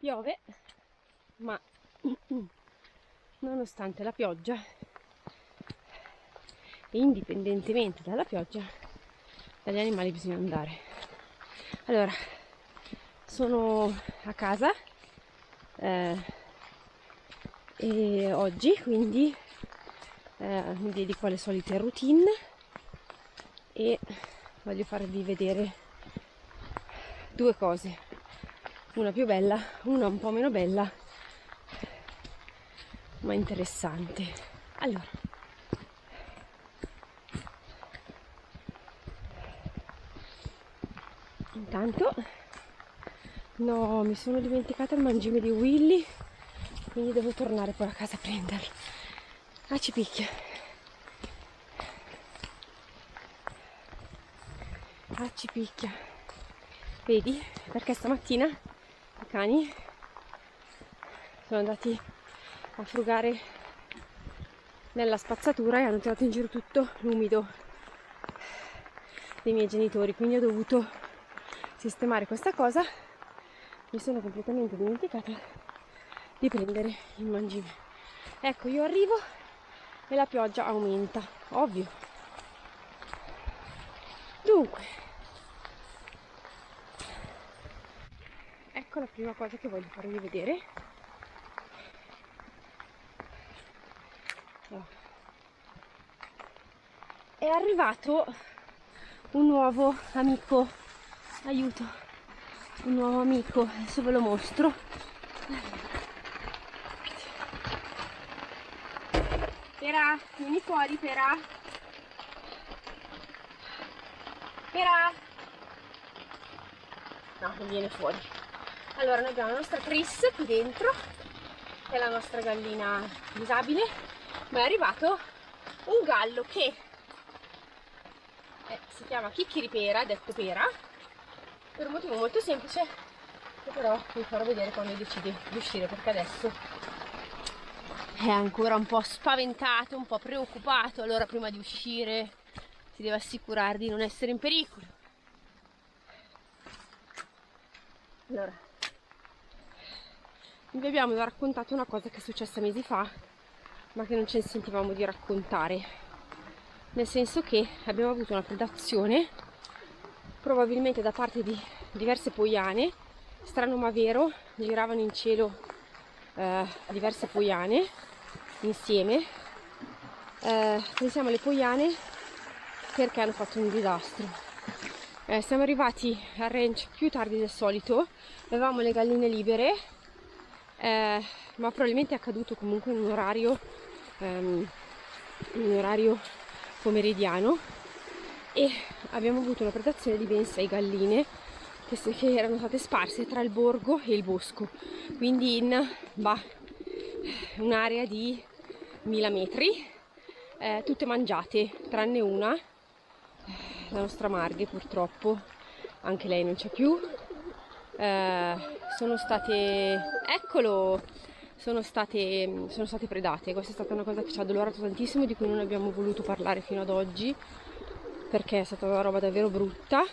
Piove, ma nonostante la pioggia e indipendentemente dalla pioggia, dagli animali bisogna andare. Allora, sono a casa e oggi quindi mi dedico alle solite routine e voglio farvi vedere due cose, una più bella, una un po' meno bella, ma interessante. Allora, intanto no, mi sono dimenticata il mangime di Willy, quindi devo tornare poi a casa a prenderlo. Ah, ci picchia. Ah, ci picchia. Vedi? Perché stamattina i cani sono andati a frugare nella spazzatura e hanno tirato in giro tutto l'umido dei miei genitori, quindi ho dovuto sistemare questa cosa. Mi sono completamente dimenticata di prendere il mangime. Ecco, io arrivo e la pioggia aumenta, ovvio. Dunque, ecco la prima cosa che voglio farvi vedere. È arrivato un nuovo amico, aiuto, un nuovo amico, adesso ve lo mostro. Pera, vieni fuori, Pera. Pera. No, non viene fuori. Allora, noi abbiamo la nostra Chris qui dentro, che è la nostra gallina disabile, ma è arrivato un gallo che si chiama Chicchiripera, detto Pera, per un motivo molto semplice, che però vi farò vedere quando decide di uscire, perché adesso è ancora un po' spaventato, un po' preoccupato. Allora prima di uscire si deve assicurare di non essere in pericolo. Allora, vi abbiamo raccontato una cosa che è successa mesi fa, ma che non ci sentivamo di raccontare, nel senso che abbiamo avuto una predazione probabilmente da parte di diverse poiane. Strano ma vero, giravano in cielo diverse poiane insieme. Pensiamo alle poiane perché hanno fatto un disastro. Siamo arrivati al ranch più tardi del solito, avevamo le galline libere, ma probabilmente è accaduto comunque in un orario pomeridiano, e abbiamo avuto una predazione di ben 6 galline che erano state sparse tra il borgo e il bosco, quindi in un'area di 1000 metri, tutte mangiate tranne una, la nostra Marghe. Purtroppo anche lei non c'è più. Sono state, eccolo, sono state predate. Questa è stata una cosa che ci ha addolorato tantissimo, di cui non abbiamo voluto parlare fino ad oggi, perché è stata una roba davvero brutta,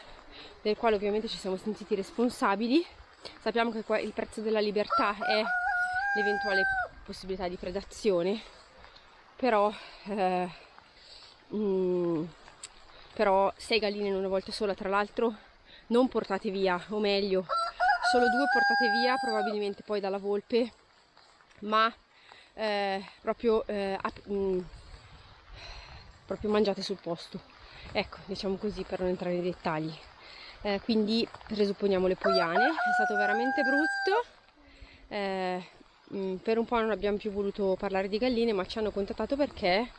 del quale ovviamente ci siamo sentiti responsabili. Sappiamo che qua il prezzo della libertà è l'eventuale possibilità di predazione, però 6 galline in una volta sola, tra l'altro non portate via, o meglio solo 2 portate via, probabilmente poi dalla volpe, ma proprio mangiate sul posto, ecco, diciamo così, per non entrare nei dettagli. Quindi presupponiamo le poiane. È stato veramente brutto. Per un po' non abbiamo più voluto parlare di galline, ma ci hanno contattato perché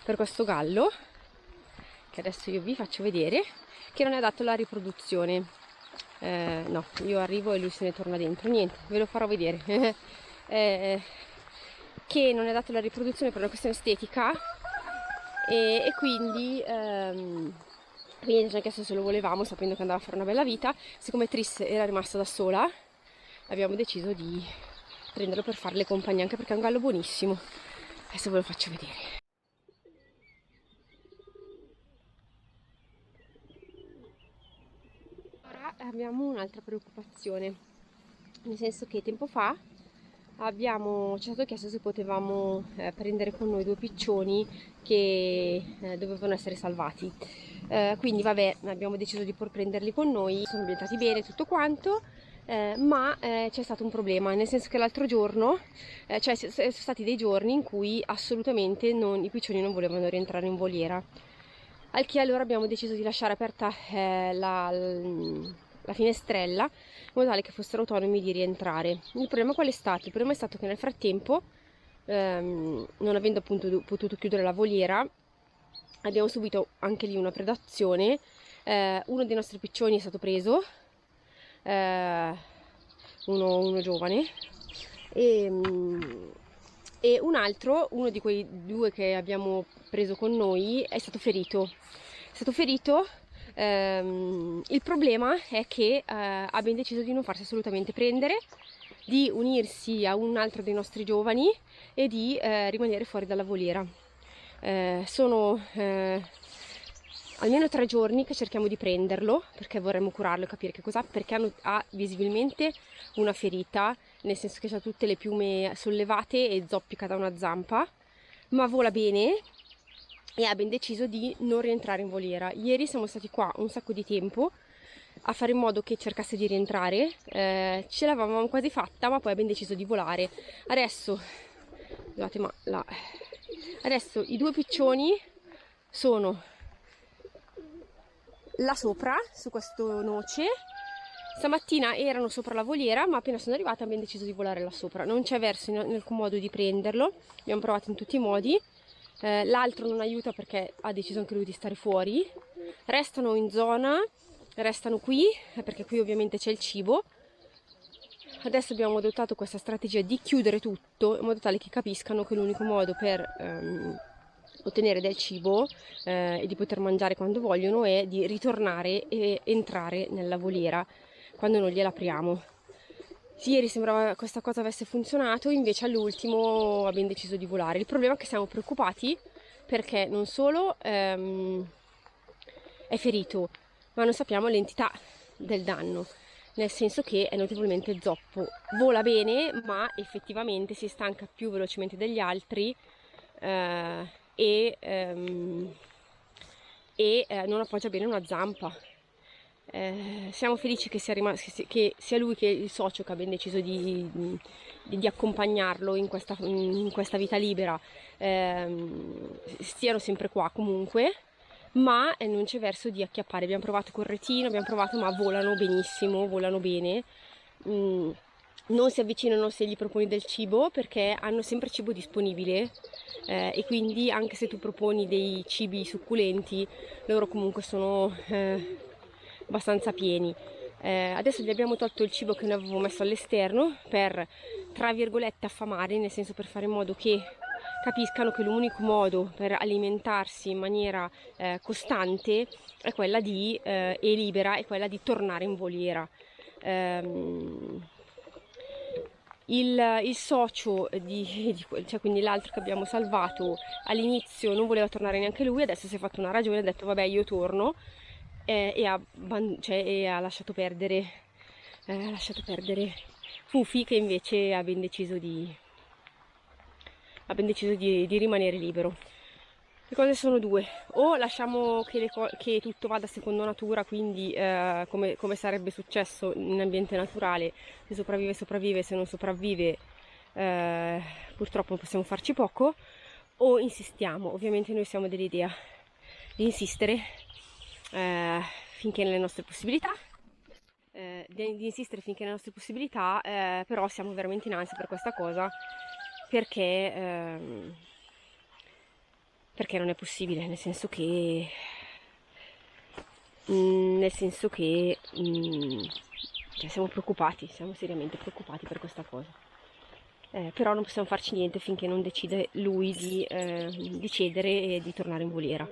per questo gallo, che adesso io vi faccio vedere, che non è adatto alla riproduzione. No, io arrivo e lui se ne torna dentro. Niente, ve lo farò vedere. Che non è adatto alla riproduzione per una questione estetica, e quindi ci ha chiesto se lo volevamo, sapendo che andava a fare una bella vita. Siccome Tris era rimasta da sola, abbiamo deciso di prenderlo per farle compagnia, anche perché è un gallo buonissimo. Adesso ve lo faccio vedere. Ora abbiamo un'altra preoccupazione. nel senso che tempo fa ci è stato chiesto se potevamo prendere con noi 2 piccioni che dovevano essere salvati. Quindi vabbè, abbiamo deciso di prenderli con noi, sono ambientati bene tutto quanto, ma c'è stato un problema, nel senso che l'altro giorno, sono stati dei giorni in cui assolutamente i piccioni non volevano rientrare in voliera. Al che allora abbiamo deciso di lasciare aperta la finestrella in modo tale che fossero autonomi di rientrare. Il problema qual è stato? Il problema è stato che nel frattempo, non avendo appunto potuto chiudere la voliera, abbiamo subito anche lì una predazione. Uno dei nostri piccioni è stato preso, uno giovane, e un altro, uno di quei 2 che abbiamo preso con noi, è stato ferito. Il problema è che abbiamo deciso di non farsi assolutamente prendere, di unirsi a un altro dei nostri giovani e di rimanere fuori dalla voliera. Sono almeno 3 giorni che cerchiamo di prenderlo perché vorremmo curarlo e capire che cos'ha, perché ha visibilmente una ferita, nel senso che ha tutte le piume sollevate e zoppica da una zampa, ma vola bene e abbiamo deciso di non rientrare in voliera. Ieri siamo stati qua un sacco di tempo a fare in modo che cercasse di rientrare, ce l'avevamo quasi fatta, ma poi abbiamo deciso di volare. Adesso, scusate, ma adesso i 2 piccioni sono là sopra, su questo noce. Stamattina erano sopra la voliera, ma appena sono arrivata abbiamo deciso di volare là sopra. Non c'è verso in alcun modo di prenderlo, abbiamo provato in tutti i modi. L'altro non aiuta perché ha deciso anche lui di stare fuori. Restano in zona, restano qui, perché qui ovviamente c'è il cibo. Adesso abbiamo adottato questa strategia di chiudere tutto in modo tale che capiscano che l'unico modo per ottenere del cibo e di poter mangiare quando vogliono è di ritornare e entrare nella voliera quando non gliela apriamo. Ieri sembrava questa cosa avesse funzionato, invece all'ultimo abbiamo deciso di volare. Il problema è che siamo preoccupati perché non solo è ferito, ma non sappiamo l'entità del danno, nel senso che è notevolmente zoppo. Vola bene, ma effettivamente si stanca più velocemente degli altri e non appoggia bene una zampa. Siamo felici che sia lui che il socio che abbiamo deciso di accompagnarlo in questa vita libera stiano sempre qua comunque, ma non c'è verso di acchiappare. Abbiamo provato col retino, ma volano benissimo, volano bene. Non si avvicinano se gli proponi del cibo perché hanno sempre cibo disponibile, e quindi anche se tu proponi dei cibi succulenti loro comunque sono abbastanza pieni. Adesso gli abbiamo tolto il cibo che noi avevo messo all'esterno per, tra virgolette, affamare, nel senso per fare in modo che capiscano che l'unico modo per alimentarsi in maniera costante è quella e libera è quella di tornare in voliera. Il socio cioè quindi l'altro che abbiamo salvato all'inizio non voleva tornare neanche lui, adesso si è fatto una ragione, ha detto vabbè io torno, e ha lasciato perdere Fufi, che invece abbiamo deciso di rimanere libero. Le cose sono 2: o lasciamo che tutto vada secondo natura, quindi come sarebbe successo in ambiente naturale, se sopravvive, se non sopravvive purtroppo possiamo farci poco, o insistiamo. Ovviamente noi siamo dell'idea di insistere finché nelle nostre possibilità, però siamo veramente in ansia per questa cosa perché non è possibile, nel senso che cioè siamo seriamente preoccupati per questa cosa, però non possiamo farci niente finché non decide lui di cedere e di tornare in voliera.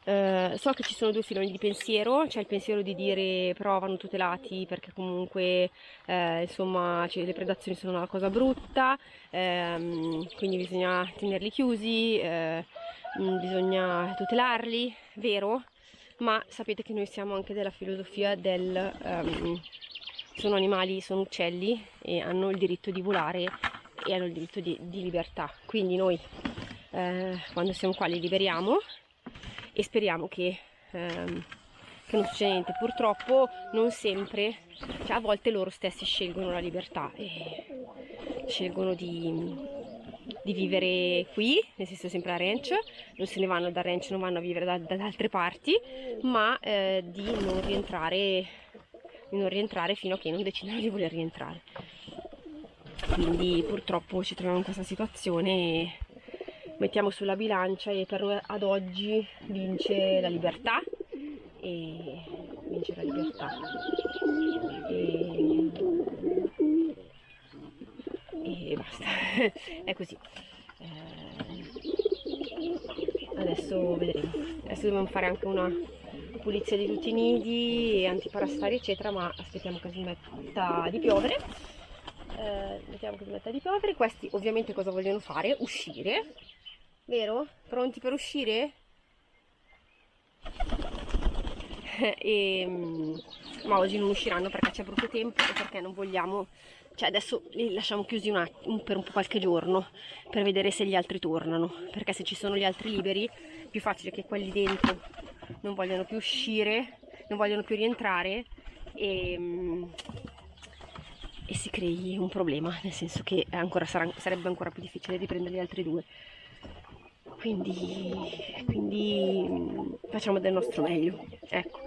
So che ci sono 2 filoni di pensiero, c'è il pensiero di dire però vanno tutelati perché comunque insomma le predazioni sono una cosa brutta, quindi bisogna tenerli chiusi, bisogna tutelarli, vero? ma sapete che noi siamo anche della filosofia del sono animali, sono uccelli e hanno il diritto di volare e hanno il diritto di libertà, quindi noi quando siamo qua li liberiamo e speriamo che non succeda niente. Purtroppo non sempre, cioè a volte loro stessi scelgono la libertà e scelgono di vivere qui, nel senso sempre a ranch, non se ne vanno dal ranch, non vanno a vivere da altre parti, ma di non rientrare fino a che non decidono di voler rientrare. Quindi purtroppo ci troviamo in questa situazione e mettiamo sulla bilancia e per noi ad oggi vince la libertà e basta. È così. Adesso vedremo. Adesso dobbiamo fare anche una pulizia di tutti i nidi, antiparassitari eccetera, ma aspettiamo che smetta di piovere. Questi ovviamente cosa vogliono fare? Uscire, vero? Pronti per uscire? Ma oggi non usciranno perché c'è brutto tempo e perché non vogliamo, cioè adesso li lasciamo chiusi per un po' qualche giorno per vedere se gli altri tornano, perché se ci sono gli altri liberi è più facile che quelli dentro non vogliano più uscire, non vogliono più rientrare e si crei un problema, nel senso che sarebbe ancora più difficile riprendere gli altri due. Quindi facciamo del nostro meglio. Ecco,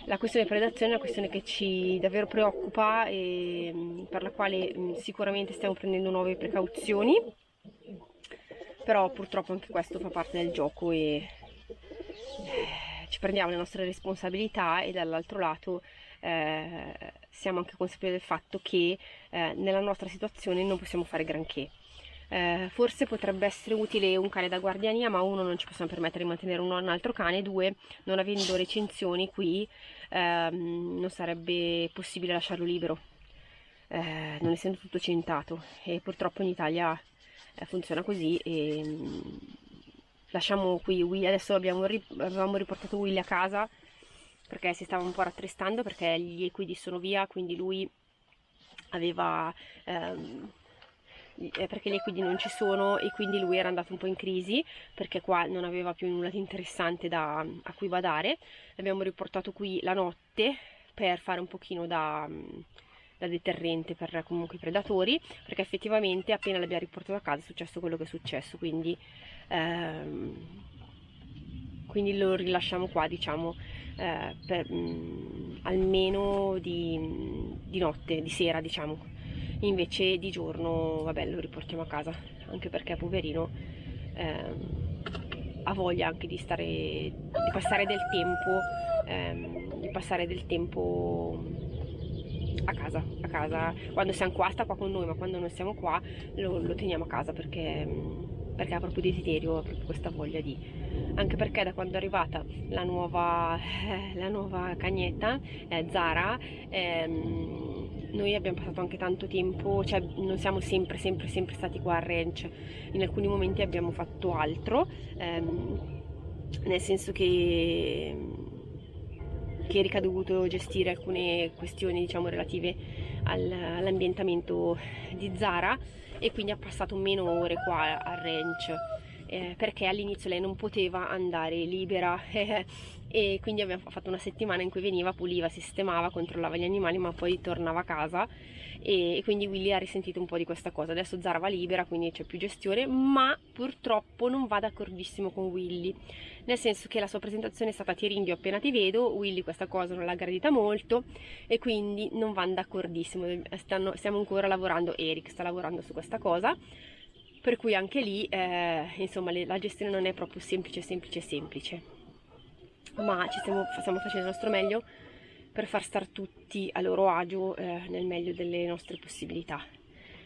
la questione predazione è una questione che ci davvero preoccupa e per la quale sicuramente stiamo prendendo nuove precauzioni, però purtroppo anche questo fa parte del gioco e ci prendiamo le nostre responsabilità e dall'altro lato siamo anche consapevoli del fatto che nella nostra situazione non possiamo fare granché. Forse potrebbe essere utile un cane da guardiania, ma uno, non ci possiamo permettere di mantenere un altro cane, due, non avendo recinzioni qui non sarebbe possibile lasciarlo libero, non essendo tutto cintato, e purtroppo in Italia funziona così e lasciamo qui Willy. Adesso avevamo riportato Willy a casa perché si stava un po' rattristando perché gli equidi sono via, quindi lui aveva perché gli equidi non ci sono e quindi lui era andato un po' in crisi perché qua non aveva più nulla di interessante a cui badare. L'abbiamo riportato qui la notte per fare un pochino da deterrente per comunque i predatori, perché effettivamente appena l'abbiamo riportato a casa è successo quello che è successo, quindi lo rilasciamo qua, diciamo, almeno di notte, di sera, diciamo. Invece di giorno, vabbè, lo riportiamo a casa, anche perché poverino ha voglia anche di passare del tempo a casa. Quando siamo qua sta qua con noi, ma quando non siamo qua lo teniamo a casa perché ha proprio desiderio, ha proprio questa voglia anche perché da quando è arrivata la nuova cagnetta Zara, noi abbiamo passato anche tanto tempo, cioè non siamo sempre stati qua al ranch, in alcuni momenti abbiamo fatto altro, nel senso che Erika ha dovuto gestire alcune questioni, diciamo, relative all'ambientamento di Zara e quindi ha passato meno ore qua al ranch, perché all'inizio lei non poteva andare libera e quindi abbiamo fatto una settimana in cui veniva, puliva, sistemava, controllava gli animali, ma poi tornava a casa e quindi Willy ha risentito un po' di questa cosa. Adesso Zara va libera, quindi c'è più gestione, ma purtroppo non va d'accordissimo con Willy, nel senso che la sua presentazione è stata: ti ringhio appena ti vedo. Willy questa cosa non l'ha gradita molto e quindi non vanno d'accordissimo. Stiamo ancora lavorando, Eric sta lavorando su questa cosa, per cui anche lì insomma la gestione non è proprio semplice, ma stiamo facendo il nostro meglio per far star tutti a loro agio nel meglio delle nostre possibilità.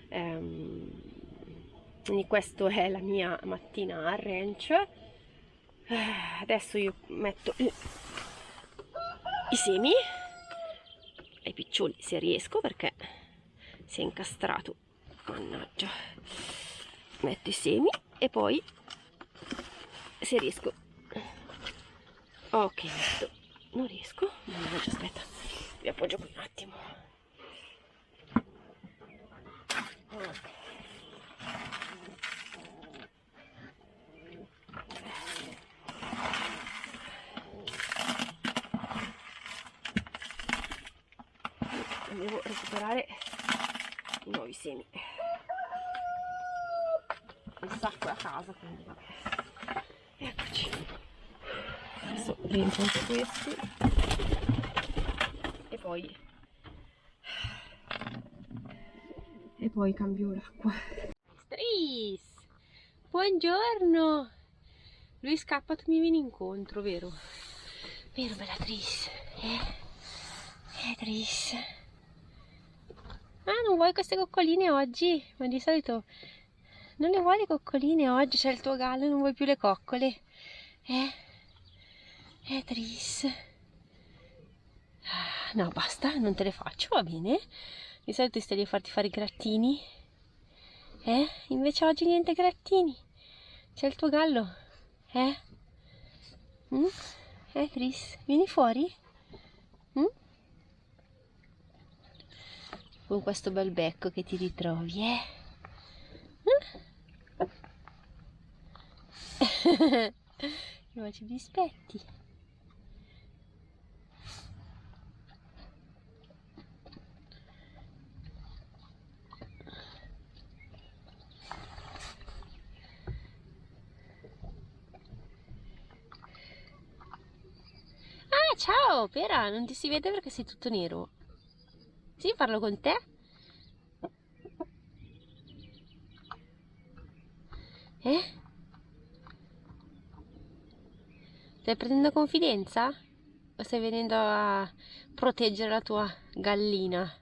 Quindi questa è la mia mattina al ranch. Adesso io metto i semi ai piccioli, se riesco, perché si è incastrato, mannaggia. Metto i semi e poi, se riesco, ok, metto non riesco. Mannaggia, aspetta, vi appoggio qui un attimo. Devo recuperare i nuovi semi. Il sacco è a casa, quindi vabbè. Eccoci. Adesso riempio anche questi e poi cambio l'acqua. Tris, buongiorno. Lui scappa, tu mi vieni incontro, vero? Vero, bella Tris? Tris. Ah, non vuoi queste coccoline oggi? Ma di solito non le vuoi le coccoline oggi? C'è il tuo gallo, non vuoi più le coccole? Tris. No, basta, non te le faccio, va bene? Di solito stai lì a farti fare i grattini. Invece oggi niente grattini. C'è il tuo gallo. Tris, vieni fuori? Con questo bel becco che ti ritrovi, Io faccio gli dispetti. Ah, ciao, Pera, non ti si vede perché sei tutto nero. Sì, parlo con te? Stai prendendo confidenza? O stai venendo a proteggere la tua gallina?